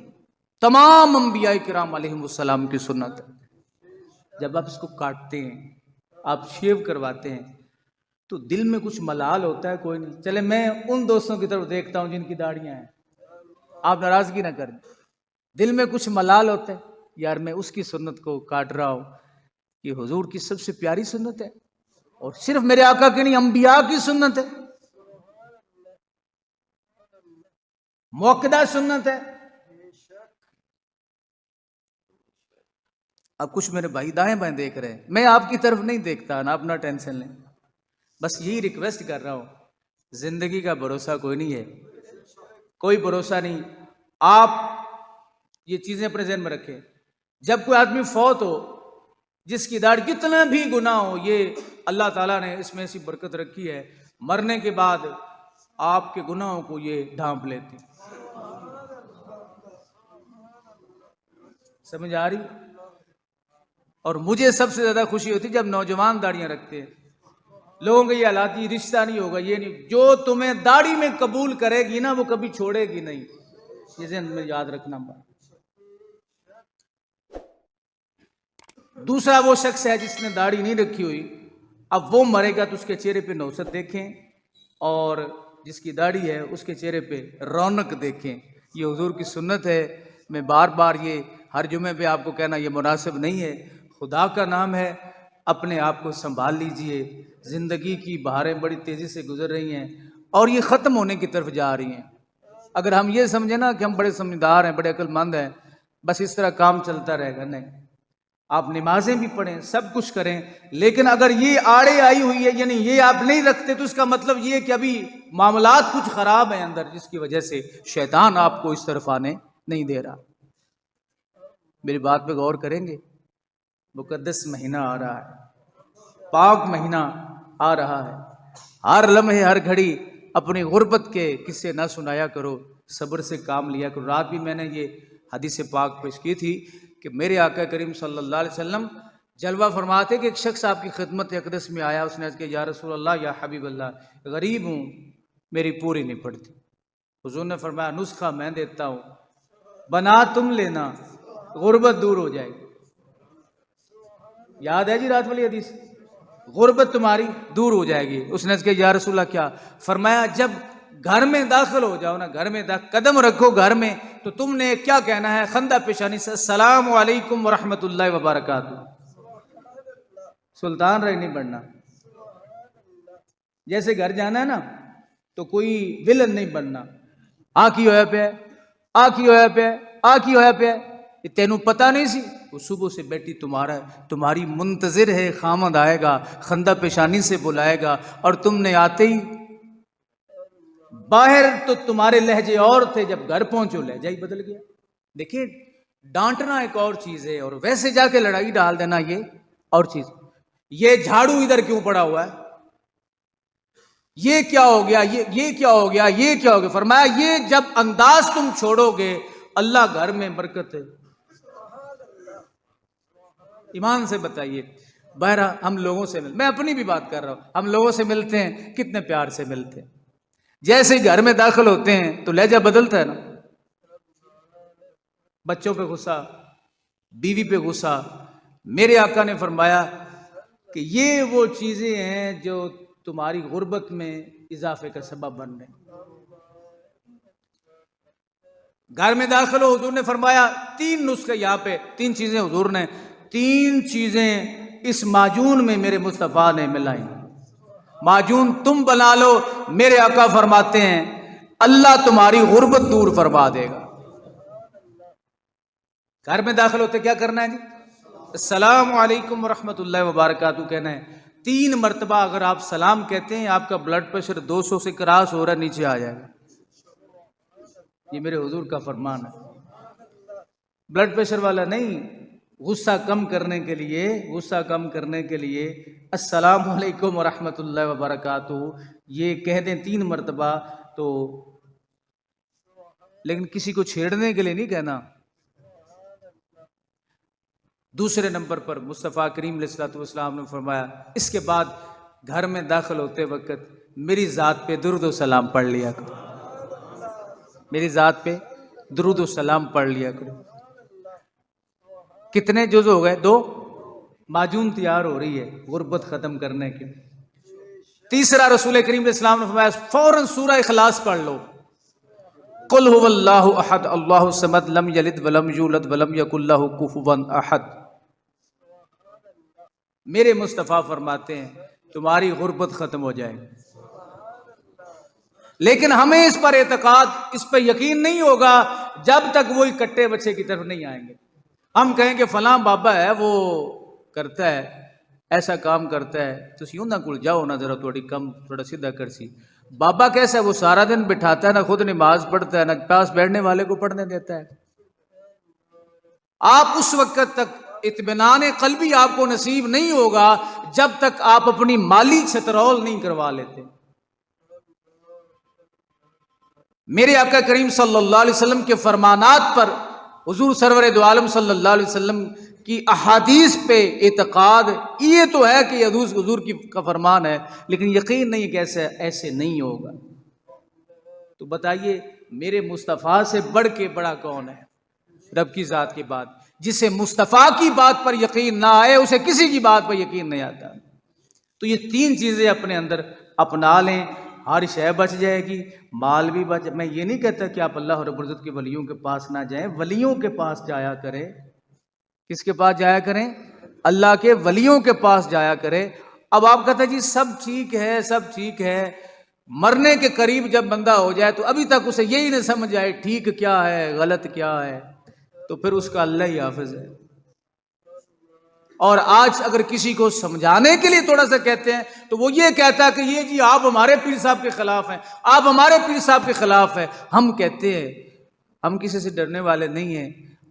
Speaker 1: تمام انبیاء کرام علیہم السلام کی سنت ہے۔ جب آپ اس کو کاٹتے ہیں، آپ شیو کرواتے ہیں، تو دل میں کچھ ملال ہوتا ہے؟ کوئی نہیں۔ چلے میں ان دوستوں کی طرف دیکھتا ہوں جن کی داڑیاں ہیں، آپ ناراضگی نہ کریں، دل میں کچھ ملال ہوتا ہے، یار میں اس کی سنت کو کاٹ رہا ہوں، یہ حضور کی سب سے پیاری سنت ہے، اور صرف میرے آقا کی نہیں، انبیاء کی سنت ہے، موقدہ سنت ہے۔ اب کچھ میرے بھائی دائیں بائیں دیکھ رہے ہیں، میں آپ کی طرف نہیں دیکھتا نا، اپنا ٹینشن لیں، بس یہی ریکویسٹ کر رہا ہوں، زندگی کا بھروسہ کوئی نہیں ہے، کوئی بھروسہ نہیں۔ آپ یہ چیزیں اپنے ذہن میں رکھیں، جب کوئی آدمی فوت ہو، جس کی داڑھی کتنا بھی گناہ ہو، یہ اللہ تعالیٰ نے اس میں ایسی برکت رکھی ہے، مرنے کے بعد آپ کے گناہوں کو یہ ڈھانپ لیتی۔ سمجھ آ رہی؟ اور مجھے سب سے زیادہ خوشی ہوتی جب نوجوان داڑیاں رکھتے ہیں، لوگوں کا یہ حالات، یہ رشتہ نہیں ہوگا، یہ نہیں، جو تمہیں داڑھی میں قبول کرے گی نا وہ کبھی چھوڑے گی نہیں، یہ ذہن میں یاد رکھنا۔ دوسرا وہ شخص ہے جس نے داڑھی نہیں رکھی ہوئی، اب وہ مرے گا تو اس کے چہرے پہ نوست دیکھیں، اور جس کی داڑھی ہے اس کے چہرے پہ رونق دیکھیں۔ یہ حضور کی سنت ہے، میں بار بار یہ ہر جمعے پہ آپ کو کہنا یہ مناسب نہیں ہے، خدا کا نام ہے، اپنے آپ کو سنبھال لیجئے، زندگی کی بہاریں بڑی تیزی سے گزر رہی ہیں، اور یہ ختم ہونے کی طرف جا رہی ہیں۔ اگر ہم یہ سمجھیں نا کہ ہم بڑے سمجھدار ہیں، بڑے عقل مند ہیں، بس اس طرح کام چلتا رہے گا، نہیں۔ آپ نمازیں بھی پڑھیں، سب کچھ کریں، لیکن اگر یہ آڑے آئی ہوئی ہے، یعنی یہ آپ نہیں رکھتے، تو اس کا مطلب یہ ہے کہ ابھی معاملات کچھ خراب ہیں اندر، جس کی وجہ سے شیطان آپ کو اس طرف آنے نہیں دے رہا۔ میری بات پہ غور کریں گے؟ مقدس مہینہ آ رہا ہے، پاک مہینہ آ رہا ہے۔ ہر لمحے ہر گھڑی اپنی غربت کے قصے نہ سنایا کرو، صبر سے کام لیا کرو۔ رات بھی میں نے یہ حدیث پاک پیش کی تھی کہ میرے آقا کریم صلی اللہ علیہ وسلم جلوہ فرماتے کہ ایک شخص آپ کی خدمت اقدس میں آیا، اس نے عرض کیا یا رسول اللہ، یا حبیب اللہ، غریب ہوں، میری پوری نہیں پڑتی۔ حضور نے فرمایا نسخہ میں دیتا ہوں، بنا تم لینا، غربت دور ہو جائے گی۔ یاد ہے جی رات والی حدیث؟ غربت تمہاری دور ہو جائے گی۔ اس نے کہا یا رسول اللہ کیا؟ فرمایا جب گھر میں داخل ہو جاؤ نا، گھر میں قدم رکھو گھر میں، تو تم نے کیا کہنا ہے؟ خندہ پیشانی سے السلام علیکم ورحمۃ اللہ وبرکاتہ۔ سلطان رہ نہیں بننا۔ جیسے گھر جانا ہے نا تو کوئی ولن نہیں بننا، آ کی ہویا پہ، آ کی ہویا پہ، آ کی ہویا پہ، تینوں پتہ نہیں سی، وہ صبح سے بیٹی تمہارا تمہاری منتظر ہے، خامد آئے گا، خندہ پیشانی سے بلائے گا، اور تم نے آتے ہی باہر تو تمہارے لہجے اور تھے، جب گھر پہنچو لہجہ ہی بدل گیا۔ دیکھیں ڈانٹنا ایک اور چیز ہے، اور ویسے جا کے لڑائی ڈال دینا یہ اور چیز۔ یہ جھاڑو ادھر کیوں پڑا ہوا ہے؟ یہ کیا ہو گیا؟ یہ کیا ہو گیا؟ یہ کیا ہو گیا؟ فرمایا یہ جب انداز تم چھوڑو گے، اللہ گھر میں برکت ہے۔ ایمان سے بتائیے، بہرحال ہم لوگوں سے میں اپنی بھی بات کر رہا ہوں، ہم لوگوں سے ملتے ہیں، کتنے پیار سے ملتے ہیں، جیسے گھر میں داخل ہوتے ہیں تو لہجہ بدلتا ہے نا۔ بچوں پہ غصہ، بیوی پہ غصہ۔ میرے آقا نے فرمایا کہ یہ وہ چیزیں ہیں جو تمہاری غربت میں اضافے کا سبب بن رہے ہیں۔ گھر میں داخل ہو، حضور نے فرمایا تین نسخے، یہاں پہ تین چیزیں حضور نے، تین چیزیں اس معجون میں میرے مصطفیٰ نے ملائی۔ معجون تم بنا لو، میرے آقا فرماتے ہیں اللہ تمہاری غربت دور فرما دے گا۔ گھر میں داخل ہوتے کیا کرنا ہے جی؟ السلام علیکم ورحمۃ اللہ وبرکاتہ کہنا ہے۔ 3 مرتبہ اگر آپ سلام کہتے ہیں، آپ کا بلڈ پریشر 200 سے کراس ہو رہا ہے، نیچے آ جائے گا۔ یہ میرے حضور کا فرمان ہے۔ بلڈ پریشر والا نہیں، غصہ کم کرنے کے لیے، غصہ کم کرنے کے لیے السلام علیکم ورحمۃ اللہ وبرکاتہ یہ کہہ دیں 3 مرتبہ تو، لیکن کسی کو چھیڑنے کے لیے نہیں کہنا۔ دوسرے نمبر پر مصطفیٰ کریم علیہ الصلوۃ والسلام نے فرمایا اس کے بعد گھر میں داخل ہوتے وقت میری ذات پہ درود و سلام پڑھ لیا کرو، میری ذات پہ درود و سلام پڑھ لیا کرو۔ کتنے جز ہو گئے؟ 2۔ معجون تیار ہو رہی ہے غربت ختم کرنے کے۔ تیسرا رسول کریم علیہ السلام نے فرمایا فوراً سورہ اخلاص پڑھ لو، قل هو اللہ احد اللہ الصمد لم یلد ولم یولد ولم یکن لہ کفوا احد۔ میرے مصطفیٰ فرماتے ہیں تمہاری غربت ختم ہو جائے گی، لیکن ہمیں اس پر اعتقاد، اس پر یقین نہیں ہوگا جب تک وہی کٹے بچے کی طرف نہیں آئیں گے۔ ہم کہیں کہ فلاں بابا ہے، وہ کرتا ہے، ایسا کام کرتا ہے، تو یوں نہ کل جاؤ نہ، ذرا تھوڑی کم، تھوڑا سیدھا کر سی۔ بابا کیسا ہے؟ وہ سارا دن بٹھاتا ہے، نہ خود نماز پڑھتا ہے، نہ پاس بیٹھنے والے کو پڑھنے دیتا ہے۔ آپ اس وقت تک اطمینان قلبی آپ کو نصیب نہیں ہوگا جب تک آپ اپنی مالی چھترول نہیں کروا لیتے۔ میرے آقا کریم صلی اللہ علیہ وسلم کے فرمانات پر، حضور سرور دو عالم صلی اللہ علیہ وسلم کی احادیث پہ اعتقاد یہ تو ہے کہ حضور کا فرمان ہے، لیکن یقین نہیں کہ ایسے نہیں ہوگا۔ تو بتائیے میرے مصطفیٰ سے بڑھ کے بڑا کون ہے؟ رب کی ذات کی بات، جسے مصطفیٰ کی بات پر یقین نہ آئے اسے کسی کی بات پر یقین نہیں آتا۔ تو یہ 3 چیزیں اپنے اندر اپنا لیں، ہر شے بچ جائے گی، مال بھی بچ۔ میں یہ نہیں کہتا کہ آپ اللہ رب العزت کے ولیوں کے پاس نہ جائیں، ولیوں کے پاس جایا کریں۔ کس کے پاس جایا کریں؟ اللہ کے ولیوں کے پاس جایا کریں۔ اب آپ کہتے ہیں جی سب ٹھیک ہے، سب ٹھیک ہے، مرنے کے قریب جب بندہ ہو جائے تو ابھی تک اسے یہی نہ سمجھ آئے ٹھیک کیا ہے غلط کیا ہے، تو پھر اس کا اللہ ہی حافظ ہے۔ اور آج اگر کسی کو سمجھانے کے لیے تھوڑا سا کہتے ہیں تو وہ یہ کہتا ہے کہ یہ جی آپ ہمارے پیر صاحب کے خلاف ہیں، آپ ہمارے پیر صاحب کے خلاف ہیں۔ ہم کہتے ہیں ہم کسی سے ڈرنے والے نہیں ہیں،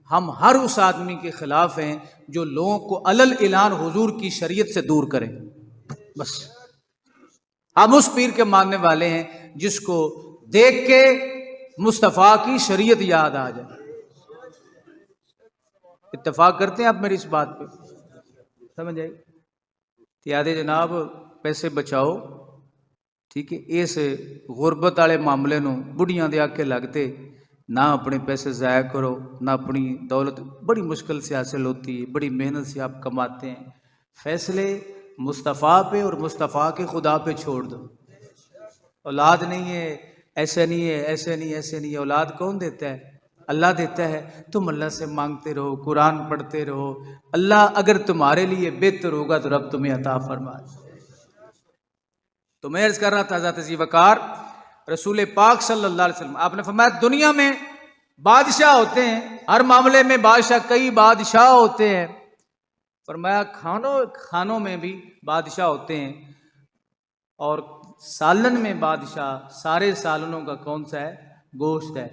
Speaker 1: ہم ہر اس آدمی کے خلاف ہیں جو لوگوں کو علل اعلان حضور کی شریعت سے دور کرے، بس۔ ہم اس پیر کے ماننے والے ہیں جس کو دیکھ کے مصطفیٰ کی شریعت یاد آ جائے۔ اتفاق کرتے ہیں آپ میری اس بات پہ؟ سمجھ آئی؟ یادے جناب پیسے بچاؤ، ٹھیک ہے، اس غربت والے معاملے نو بڑھیاں دے آکے لگتے، نہ اپنے پیسے ضائع کرو، نہ اپنی دولت بڑی مشکل سے حاصل ہوتی ہے، بڑی محنت سے آپ کماتے ہیں، فیصلے مصطفیٰ پہ اور مصطفیٰ کے خدا پہ چھوڑ دو۔ اولاد نہیں ہے، ایسے نہیں ہے، ایسے نہیں، ایسے نہیں ہے، اولاد کون دیتا ہے؟ اللہ دیتا ہے۔ تم اللہ سے مانگتے رہو، قرآن پڑھتے رہو، اللہ اگر تمہارے لیے بہتر ہوگا تو رب تمہیں عطا فرمائے۔ تو میں عرض کر رہا تھا ذات ذی وقار رسول پاک صلی اللہ علیہ وسلم، آپ نے فرمایا دنیا میں بادشاہ ہوتے ہیں، ہر معاملے میں بادشاہ، کئی بادشاہ ہوتے ہیں، فرمایا کھانوں میں بھی بادشاہ ہوتے ہیں، اور سالن میں بادشاہ سارے سالنوں کا کون سا ہے؟ گوشت ہے۔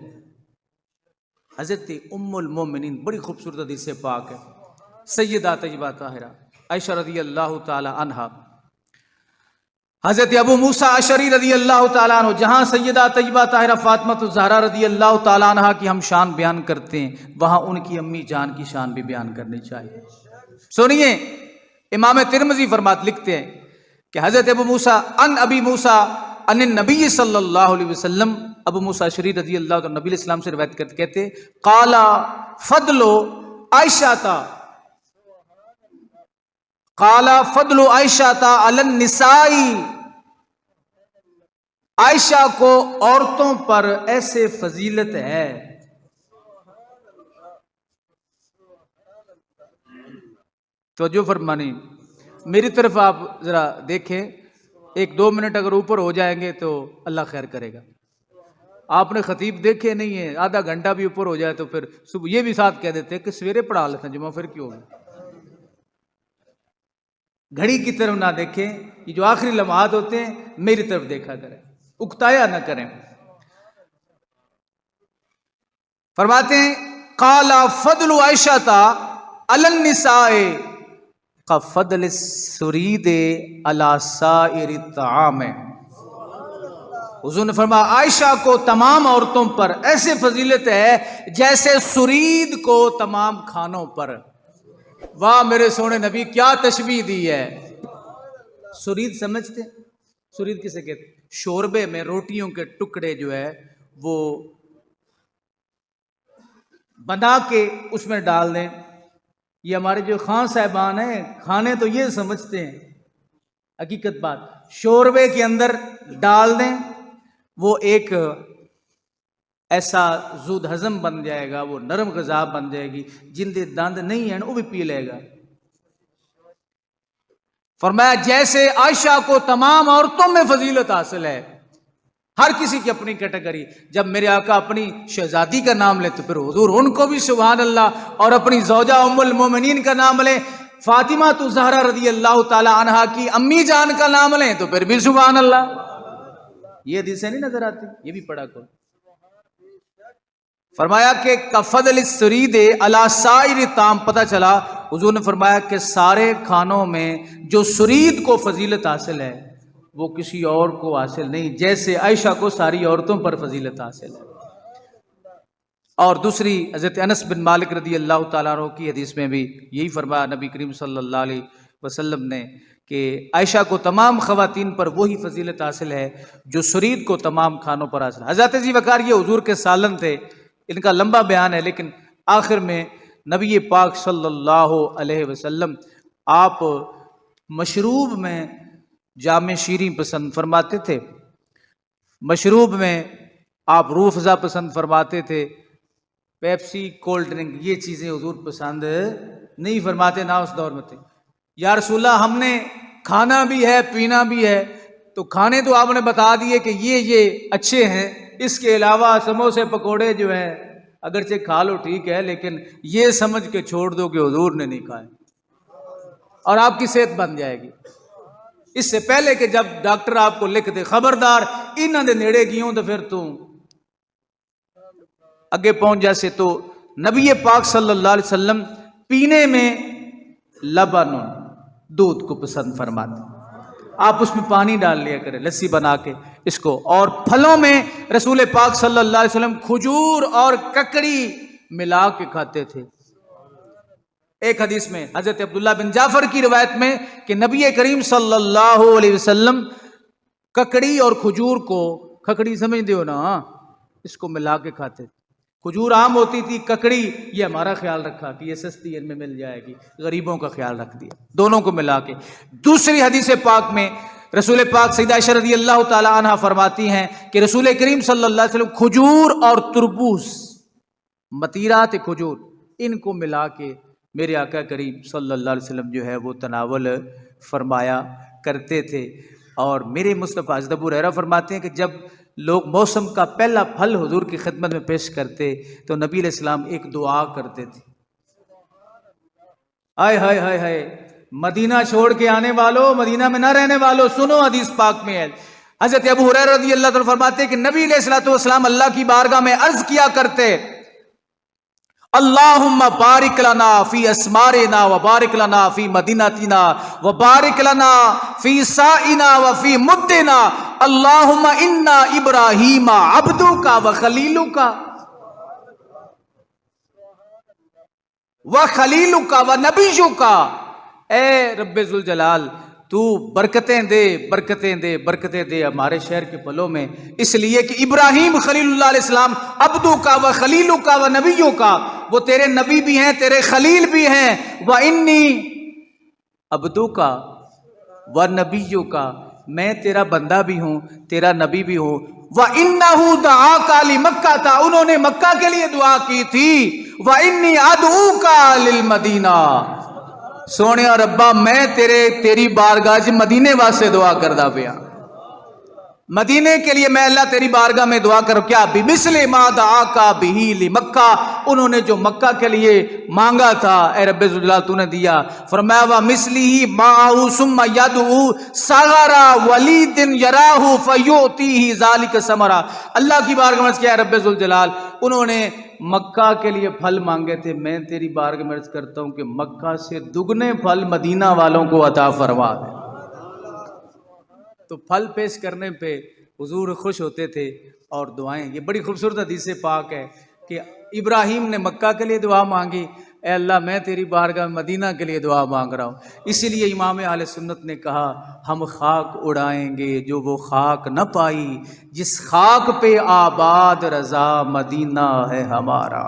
Speaker 1: حضرت ام المومنین بڑی خوبصورت حدیث پاک ہے، سیدہ طیبہ طاہرہ عائشہ رضی اللہ تعالی عنہا، حضرت ابو موسیٰ اشعری رضی اللہ تعالیٰ عنہ، جہاں سیدہ طیبہ طاہرہ فاطمہ الزہرا رضی اللہ تعالیٰ عنہ کی ہم شان بیان کرتے ہیں، وہاں ان کی امی جان کی شان بھی بیان کرنی چاہیے۔ سنیے، امام ترمذی لکھتے ہیں کہ حضرت ابو موسیٰ ان ابی موسیٰ ان النبی صلی اللہ علیہ وسلم، ابو موسیٰ اشعری رضی اللہ عنہ نبی علیہ السلام سے روایت کرتے کہتے قال فضل عائشہ، قال فضل عائشہ علی النساء، عائشہ کو عورتوں پر ایسے فضیلت ہے۔ توجہ فرمانی، میری طرف آپ ذرا دیکھیں، ایک دو منٹ اگر اوپر ہو جائیں گے تو اللہ خیر کرے گا۔ آپ نے خطیب دیکھے نہیں ہے، آدھا گھنٹہ بھی اوپر ہو جائے تو پھر صبح یہ بھی ساتھ کہہ دیتے کہ سویرے پڑھا لیتے ہیں جمعہ، پھر کیوں ہوگا؟ گھڑی کی طرف نہ دیکھیں، یہ جو آخری لمحات ہوتے ہیں میری طرف دیکھا کریں، اکتایا نہ کریں۔ فرماتے ہیں قال فضل عائشہ علی النساء كفضل السرید علی سائر الطعام، حضور نے فرمایا عائشہ کو تمام عورتوں پر ایسے فضیلت ہے جیسے سرید کو تمام کھانوں پر۔ واہ میرے سونے نبی، کیا تشبیہ دی ہے! سرید سمجھتے؟ سرید کسے کہتے؟ شوربے میں روٹیوں کے ٹکڑے جو ہے وہ بنا کے اس میں ڈال دیں۔ یہ ہمارے جو خان صاحبان ہیں کھانے تو یہ سمجھتے ہیں، حقیقت بات شوربے کے اندر ڈال دیں، وہ ایک ایسا زود ہضم بن جائے گا، وہ نرم غذا بن جائے گی، جن دے دند نہیں ہیں وہ بھی پی لے گا۔ فرمایا جیسے عائشہ کو تمام عورتوں میں فضیلت حاصل ہے، ہر کسی کی اپنی کیٹیگری، جب میرے آقا اپنی شہزادی کا نام لے تو پھر حضور ان کو بھی سبحان اللہ، اور اپنی زوجہ ام المومنین کا نام لیں، فاطمہ الزہرا رضی اللہ تعالی عنہا کی امی جان کا نام لیں تو پھر بھی سبحان اللہ۔ یہ حدیثیں نہیں نظر آتی؟ یہ بھی پڑھا کرو۔ فرمایا کہ کفضل السرید علی سائر الطعام، پتہ چلا حضور نے فرمایا کہ سارے کھانوں میں جو سرید کو فضیلت حاصل ہے وہ کسی اور کو حاصل نہیں، جیسے عائشہ کو ساری عورتوں پر فضیلت حاصل ہے۔ اور دوسری حضرت انس بن مالک رضی اللہ تعالیٰ عنہ کی حدیث میں بھی یہی فرمایا نبی کریم صلی اللہ علیہ وسلم نے کہ عائشہ کو تمام خواتین پر وہی فضیلت حاصل ہے جو سرید کو تمام کھانوں پر حاصل ہے۔ حضرت ذی وقار یہ حضور کے سالن تھے، ان کا لمبا بیان ہے، لیکن آخر میں نبی پاک صلی اللہ علیہ وسلم آپ مشروب میں جام شیریں پسند فرماتے تھے، مشروب میں آپ روح افزا پسند فرماتے تھے، پیپسی، کولڈ ڈرنک یہ چیزیں حضور پسند نہیں فرماتے، نہ اس دور میں تھے۔ یا رسول اللہ ہم نے کھانا بھی ہے پینا بھی ہے، تو تو کھانے تو آپ نے بتا دیے کہ یہ اچھے ہیں، اس کے علاوہ سموسے پکوڑے جو ہیں اگرچہ کھا لو ٹھیک ہے، لیکن یہ سمجھ کے چھوڑ دو کہ حضور نے نہیں کھائے، اور آپ کی صحت بن جائے گی۔ اس سے پہلے کہ جب ڈاکٹر آپ کو لکھ دے خبردار انہاں دے نیڑے گیوں تو پھر تو اگے پہنچ جیسے۔ تو نبی پاک صلی اللہ علیہ وسلم پینے میں لبن دودھ کو پسند فرماتے، آپ اس میں پانی ڈال لیا کریں لسی بنا کے اس کو۔ اور پھلوں میں رسول پاک صلی اللہ علیہ وسلم کھجور اور ککڑی ملا کے کھاتے تھے۔ ایک حدیث میں حضرت عبداللہ بن جعفر کی روایت میں کہ نبی کریم صلی اللہ علیہ وسلم ککڑی اور کھجور کو، ککڑی سمجھتے ہو نا، اس کو ملا کے کھاتے تھے۔ کھجور عام ہوتی تھی، ککڑی یہ ہمارا خیال رکھا کہ یہ سستی ان میں مل جائے گی، غریبوں کا خیال رکھ دیا، دونوں کو ملا کے۔ دوسری حدیث پاک میں رسول پاک سیدہ عائشہ رضی اللہ تعالی عنہ فرماتی ہیں کہ رسول کریم صلی اللہ علیہ وسلم کھجور اور تربوز، متیرات کھجور، ان کو ملا کے میرے آقا کریم صلی اللہ علیہ وسلم جو ہے وہ تناول فرمایا کرتے تھے۔ اور میرے مصطفیٰ حضرت ابو ہریرہ فرماتے ہیں کہ جب لوگ موسم کا پہلا پھل حضور کی خدمت میں پیش کرتے تو نبی علیہ السلام ایک دعا کرتے تھے، آئے ہائے ہائے ہائے، مدینہ چھوڑ کے آنے والوں، مدینہ میں نہ رہنے والوں، سنو حدیث پاک میں ہے۔ حضرت ابو ہریرہ رضی اللہ عنہ فرماتے ہیں کہ نبی علیہ السلام اللہ کی بارگاہ میں عرض کیا کرتے، اللہم بارک لنا فی اسمارنا وبارک لنا فی مدینتنا وبارک لنا فی سائنا وفی مدنا، اللہم انا ابراہیم عبدک وخلیلک وخلیلک ونبیک۔ اے رب ذوالجلال، تو برکتیں دے برکتیں دے برکتیں دے ہمارے شہر کے پھلوں میں، اس لیے کہ ابراہیم خلیل اللہ علیہ السلام عبدو کا و خلیلو کا و نبیوں کا، وہ تیرے نبی بھی ہیں تیرے خلیل بھی ہیں، و انی عبدو کا و نبیوں کا، میں تیرا بندہ بھی ہوں تیرا نبی بھی ہوں۔ وَإِنَّهُ دَعَاكَ لِمَكَّةَ، انہوں نے مکہ کے لیے دعا کی تھی، وَإِنِّي أَدْعُوكَ لِلْمَدِينَةِ، سونے اور ربا میں تیری بارگاہ سے مدینے واسطے دعا کردہ پیا، مدینے کے لیے میں اللہ تیری بارگاہ میں دعا کروں۔ کیا بِمِثْلِ مَا دَعَاكَ بِهِ لِمَكَّةَ، انہوں نے جو مکہ کے لیے مانگا تھا اے رب ذوالجلال تو نے دیا۔ فرمایا وَمِثْلِهِ مَعَهُ ثُمَّ يَدْعُو صَغَرَ وَلِيدٍ يَرَاهُ فَيُعْطِيهِ ذَلِكَ ثَمَرًا، اللہ کی بارگاہ میں کیا رب ذوالجلال، انہوں نے مکہ کے لیے پھل مانگے تھے، میں تیری بارگاہ میں عرض کرتا ہوں کہ مکہ سے دگنے پھل مدینہ والوں کو عطا فرما دے۔ تو پھل پیش کرنے پہ حضور خوش ہوتے تھے اور دعائیں، یہ بڑی خوبصورت حدیث پاک ہے کہ ابراہیم نے مکہ کے لیے دعا مانگی، اے اللہ میں تیری بارگاہ میں مدینہ کے لیے دعا مانگ رہا ہوں۔ اسی لیے امام اہل سنت نے کہا ہم خاک اڑائیں گے جو وہ خاک نہ پائی، جس خاک پہ آباد رضا مدینہ ہے ہمارا۔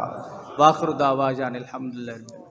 Speaker 1: وآخر دعوانا الحمدللہ۔